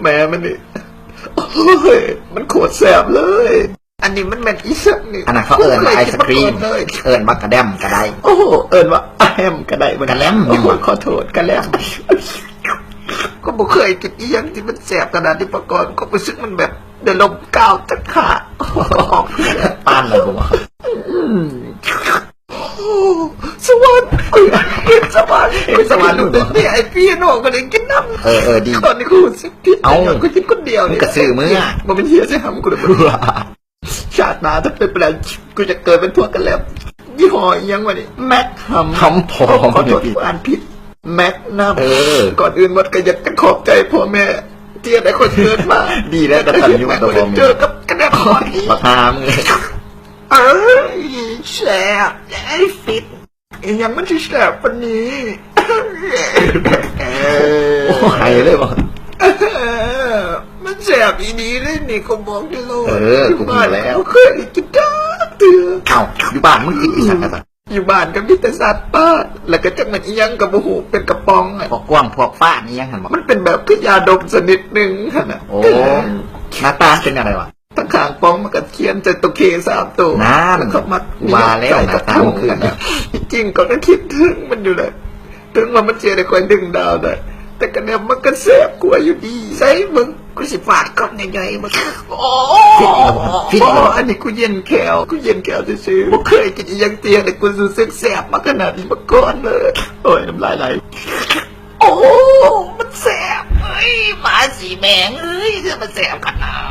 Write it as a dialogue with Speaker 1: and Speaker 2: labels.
Speaker 1: แม่มันนี่โอ้ยมันโคตรแสบเลยอันนี้มันแม่นอีสักนี่
Speaker 2: อันนั้นเขาเอิญว่าไอศครีมเอิญว่ากระแดมก็ได้
Speaker 1: โอ้เอิญว่าแฮมก็ได้
Speaker 2: กระแลม
Speaker 1: ยังว่าขอโทษกระแลมก็บ่เคยกินอีหยังที่มันแสบขนาดนี้มาก่อนก็รู้สึกมันแบบเดินลมก้าวตะขา
Speaker 2: ป้านเลยผม
Speaker 1: สวรรค์สวรรค์สวรรค์นี่ไอพี่น้องก็ได้กินน้ำ
Speaker 2: ดี
Speaker 1: ตอนนี้กูรู้สึกผิดกูกินคนเดียวนี่
Speaker 2: กระสือมือ
Speaker 1: มันเป็นเหี้ยใช่ไหมกูเลยชาติหน้าถ้าเป็นอะไรกูจะเกิดเป็นพวกกันแล้วยี่ห้อยังวะนี่แม็ก
Speaker 2: ทำผม
Speaker 1: ขอโทษอ่านผิดแม็กนัมก่อนอื่นวัดก็อยากจะขอบใจพ่อแม่เจี๊ยได้คนเกิดมา
Speaker 2: ดีแล้วแต่ตอนนี้มันตัว
Speaker 1: เจอกับกระแดบคอนี้
Speaker 2: ประทามเลย
Speaker 1: แสบไอ้ฟิตยังมันจะแสบวันนี้
Speaker 2: โอ้หายเลยบ่
Speaker 1: มันแสบอีนี้เลยนี่ก็บอกได้เลย
Speaker 2: กูกินแล้ว
Speaker 1: เคยกินจ้าเตือ
Speaker 2: อยู่บ้านมึงกินอีสักอะไร
Speaker 1: อยู่บ้านก็มีแต่สัตว์ป้าแล้วก็จังมันอียังกับโอ้โหเป็นกระป๋อง
Speaker 2: พวกกว้างพวกฟ้านี่ยังหันบอก
Speaker 1: มันเป็นแบบคือยาดมชนิดหนึ่งนะ
Speaker 2: โอ้หน้าตาเป็นอะไรวะ
Speaker 1: ทั้งขางป้องมันก็เขียนจะตัวเค3ตัว
Speaker 2: แล้ว
Speaker 1: ก็มัด
Speaker 2: ว่าแล้วหน้าตามันคือ
Speaker 1: จริงก็คิดถึงมันอยู่เลยถึงว่ามันเจอได้คอยดึงดาวได้แต่กันเนี่ยมันก็แสบกลัวอยู่ดีใช่มึงกูสิฟาดก้อนใหญ่ๆมันโอ้อันนี้กูเย็นแขวซื่อๆกูเคยกินยังเตียแต่กูรู้สึกแสบมาขนาดนี้มาก่อนเลยโอ้ยน้ำลายไหลโอ้มันแสบเฮ้ยหมาสีแมงเฮ้ยจะมาแสบขนาด